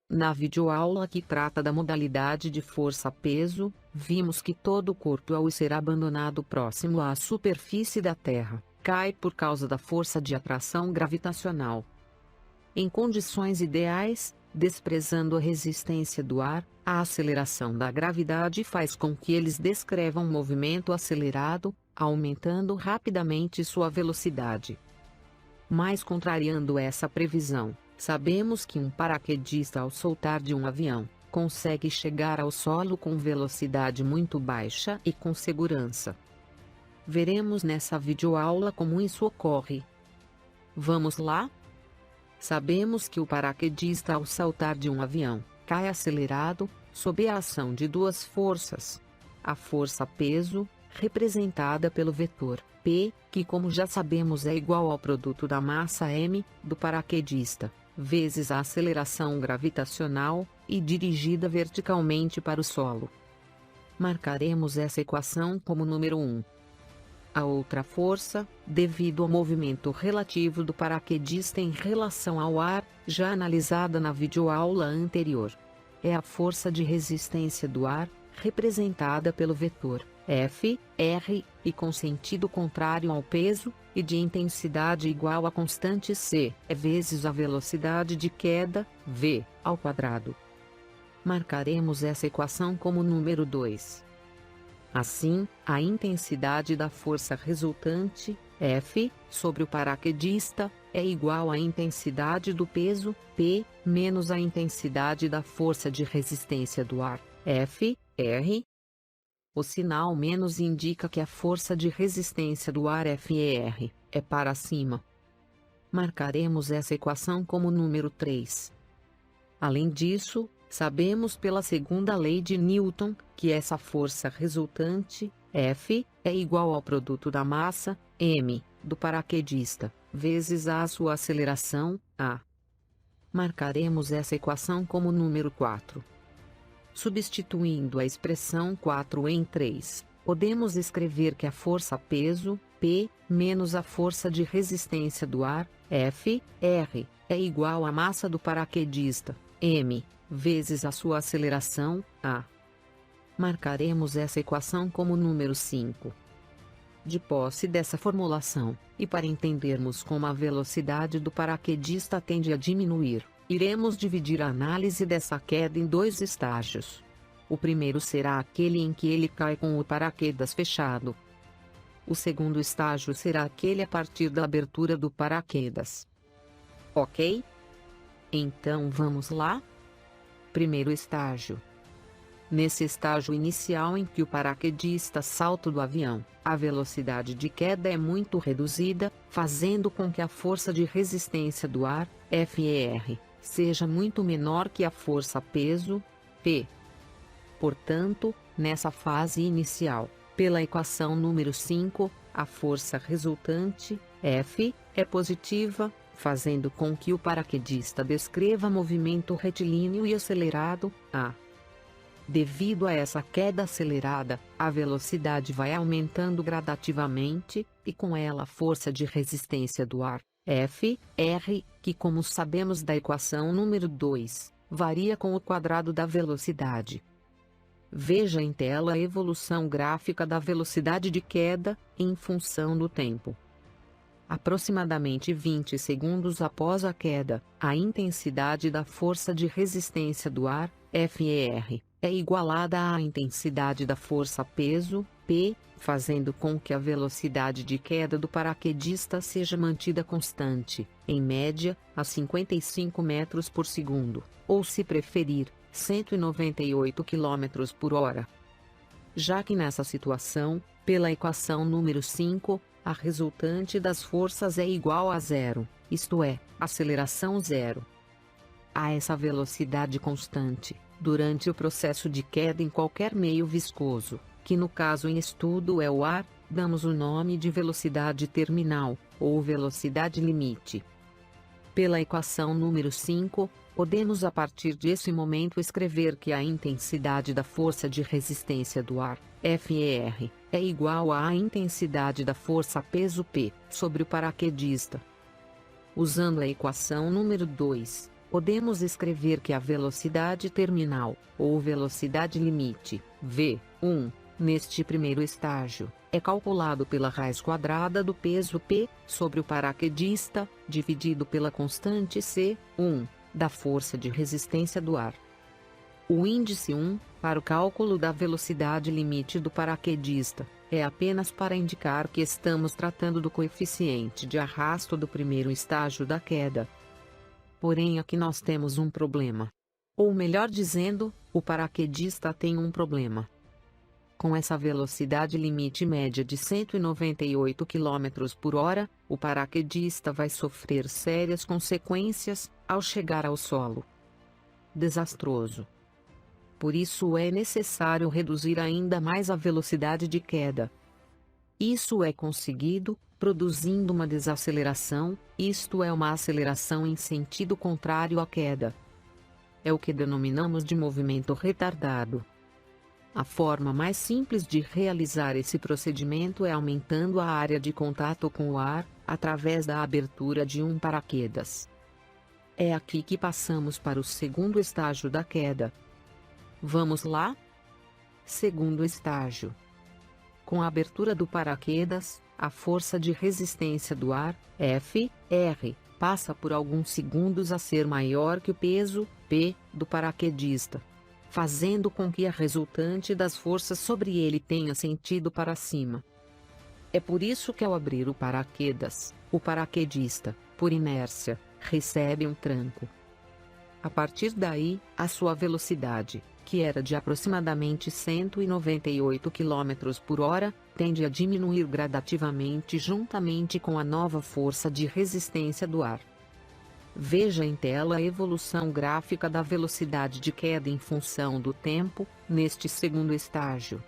Na videoaula que trata da modalidade de força-peso, vimos que todo o corpo ao ser abandonado próximo à superfície da Terra, cai por causa da força de atração gravitacional. Em condições ideais, desprezando a resistência do ar, a aceleração da gravidade faz com que eles descrevam um movimento acelerado, aumentando rapidamente sua velocidade. Mas contrariando essa previsão, sabemos que um paraquedista ao soltar de um avião, consegue chegar ao solo com velocidade muito baixa e com segurança. Veremos nessa videoaula como isso ocorre. Vamos lá? Sabemos que o paraquedista ao saltar de um avião, cai acelerado, sob a ação de duas forças. A força-peso, representada pelo vetor P, que como já sabemos é igual ao produto da massa m, do paraquedista, vezes a aceleração gravitacional, e dirigida verticalmente para o solo. Marcaremos essa equação como número 1. A outra força, devido ao movimento relativo do paraquedista em relação ao ar, já analisada na videoaula anterior, é a força de resistência do ar, representada pelo vetor F, R, e com sentido contrário ao peso, e de intensidade igual à constante c, vezes a velocidade de queda, v, ao quadrado. Marcaremos essa equação como número 2. Assim, a intensidade da força resultante, F, sobre o paraquedista, é igual à intensidade do peso, P, menos a intensidade da força de resistência do ar, F, R. O sinal menos indica que a força de resistência do ar FR é para cima. Marcaremos essa equação como número 3. Além disso, sabemos pela segunda lei de Newton, que essa força resultante, F, é igual ao produto da massa, m, do paraquedista, vezes a sua aceleração, a. Marcaremos essa equação como número 4. Substituindo a expressão 4 em 3, podemos escrever que a força-peso, P, menos a força de resistência do ar, F, R, é igual à massa do paraquedista, m, vezes a sua aceleração, a. Marcaremos essa equação como número 5. De posse dessa formulação, e para entendermos como a velocidade do paraquedista tende a diminuir, iremos dividir a análise dessa queda em dois estágios. O primeiro será aquele em que ele cai com o paraquedas fechado. O segundo estágio será aquele a partir da abertura do paraquedas. Ok? Então vamos lá? Primeiro estágio. Nesse estágio inicial em que o paraquedista salta do avião, a velocidade de queda é muito reduzida, fazendo com que a força de resistência do ar, FR, seja muito menor que a força-peso, P. Portanto, nessa fase inicial, pela equação número 5, a força resultante, F, é positiva, fazendo com que o paraquedista descreva movimento retilíneo e acelerado, A. Devido a essa queda acelerada, a velocidade vai aumentando gradativamente, e com ela a força de resistência do ar, F, R, que como sabemos da equação número 2, varia com o quadrado da velocidade. Veja em tela a evolução gráfica da velocidade de queda, em função do tempo. Aproximadamente 20 segundos após a queda, a intensidade da força de resistência do ar, FR, é igualada à intensidade da força-peso, P, fazendo com que a velocidade de queda do paraquedista seja mantida constante, em média, a 55 metros por segundo, ou se preferir, 198 km por hora. Já que nessa situação, pela equação número 5, a resultante das forças é igual a zero, isto é, aceleração zero. A essa velocidade constante, durante o processo de queda em qualquer meio viscoso, que no caso em estudo é o ar, damos o nome de velocidade terminal, ou velocidade limite. Pela equação número 5, podemos a partir desse momento escrever que a intensidade da força de resistência do ar, FR, é igual à intensidade da força peso P, sobre o paraquedista. Usando a equação número 2, podemos escrever que a velocidade terminal, ou velocidade limite, V1, neste primeiro estágio, é calculado pela raiz quadrada do peso P, sobre o paraquedista, dividido pela constante C1, da força de resistência do ar. O índice 1, para o cálculo da velocidade limite do paraquedista, é apenas para indicar que estamos tratando do coeficiente de arrasto do primeiro estágio da queda. Porém, aqui nós temos um problema. Ou melhor dizendo, o paraquedista tem um problema. Com essa velocidade limite média de 198 km por hora, o paraquedista vai sofrer sérias consequências ao chegar ao solo. Desastroso. Por isso é necessário reduzir ainda mais a velocidade de queda. Isso é conseguido produzindo uma desaceleração, isto é, uma aceleração em sentido contrário à queda. É o que denominamos de movimento retardado. A forma mais simples de realizar esse procedimento é aumentando a área de contato com o ar, através da abertura de um paraquedas. É aqui que passamos para o segundo estágio da queda. Vamos lá? Segundo estágio. Com a abertura do paraquedas, a força de resistência do ar, FR, passa por alguns segundos a ser maior que o peso, P, do paraquedista, fazendo com que a resultante das forças sobre ele tenha sentido para cima. É por isso que ao abrir o paraquedas, o paraquedista, por inércia, recebe um tranco. A partir daí, a sua velocidade, que era de aproximadamente 198 km por hora, tende a diminuir gradativamente juntamente com a nova força de resistência do ar. Veja em tela a evolução gráfica da velocidade de queda em função do tempo, neste segundo estágio.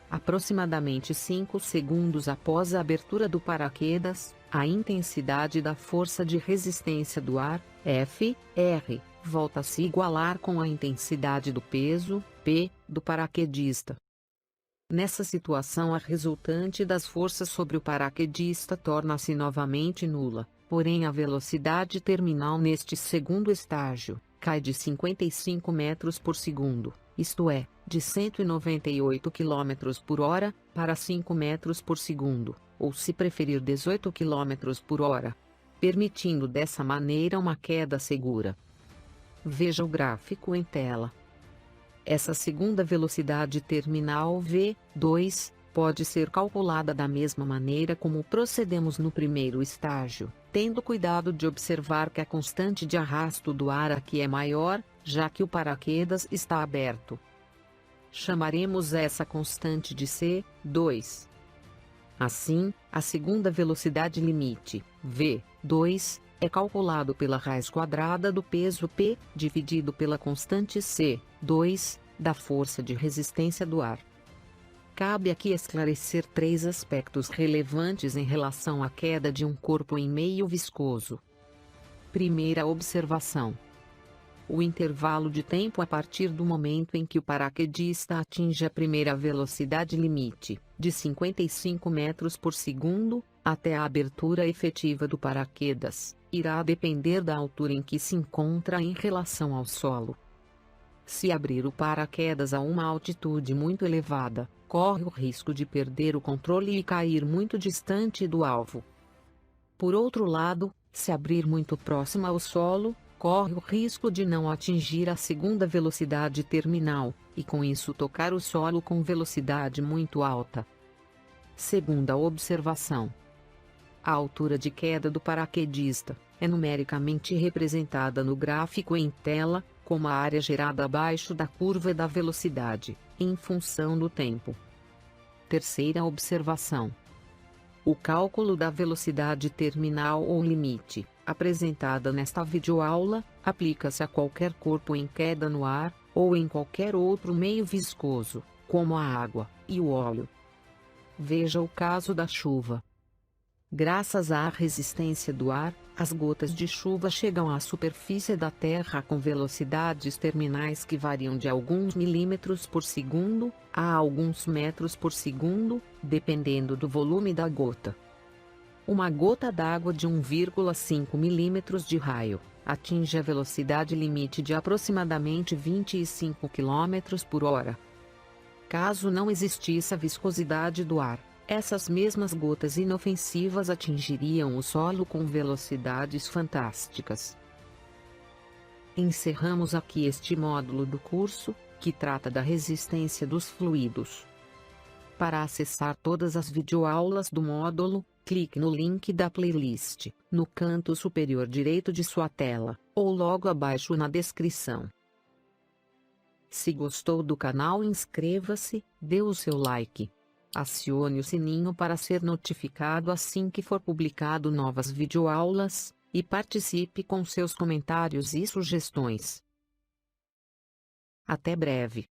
Aproximadamente 5 segundos após a abertura do paraquedas, a intensidade da força de resistência do ar, FR, volta a se igualar com a intensidade do peso, P, do paraquedista. Nessa situação, a resultante das forças sobre o paraquedista torna-se novamente nula, porém a velocidade terminal neste segundo estágio cai de 55 metros por segundo, isto é, de 198 km por hora, para 5 metros por segundo, ou se preferir 18 km por hora, permitindo dessa maneira uma queda segura. Veja o gráfico em tela. Essa segunda velocidade terminal V2 pode ser calculada da mesma maneira como procedemos no primeiro estágio, tendo cuidado de observar que a constante de arrasto do ar aqui é maior, já que o paraquedas está aberto. Chamaremos essa constante de C2. Assim, a segunda velocidade limite, V2, é calculado pela raiz quadrada do peso P, dividido pela constante C2, da força de resistência do ar. Cabe aqui esclarecer 3 aspectos relevantes em relação à queda de um corpo em meio viscoso. Primeira observação: o intervalo de tempo a partir do momento em que o paraquedista atinge a primeira velocidade limite, de 55 metros por segundo, até a abertura efetiva do paraquedas, irá depender da altura em que se encontra em relação ao solo. Se abrir o paraquedas a uma altitude muito elevada, corre o risco de perder o controle e cair muito distante do alvo. Por outro lado, se abrir muito próximo ao solo, corre o risco de não atingir a segunda velocidade terminal, e com isso tocar o solo com velocidade muito alta. Segunda observação: a altura de queda do paraquedista é numericamente representada no gráfico em tela, como a área gerada abaixo da curva da velocidade, em função do tempo. Terceira observação: o cálculo da velocidade terminal ou limite, apresentada nesta videoaula, aplica-se a qualquer corpo em queda no ar, ou em qualquer outro meio viscoso, como a água e o óleo. Veja o caso da chuva. Graças à resistência do ar, as gotas de chuva chegam à superfície da Terra com velocidades terminais que variam de alguns milímetros por segundo a alguns metros por segundo, dependendo do volume da gota. Uma gota d'água de 1,5 milímetros de raio atinge a velocidade limite de aproximadamente 25 km por hora. Caso não existisse a viscosidade do ar, essas mesmas gotas inofensivas atingiriam o solo com velocidades fantásticas. Encerramos aqui este módulo do curso, que trata da resistência dos fluidos. Para acessar todas as videoaulas do módulo, clique no link da playlist, no canto superior direito de sua tela, ou logo abaixo na descrição. Se gostou do canal, inscreva-se, dê o seu like. Acione o sininho para ser notificado assim que for publicado novas videoaulas, e participe com seus comentários e sugestões. Até breve.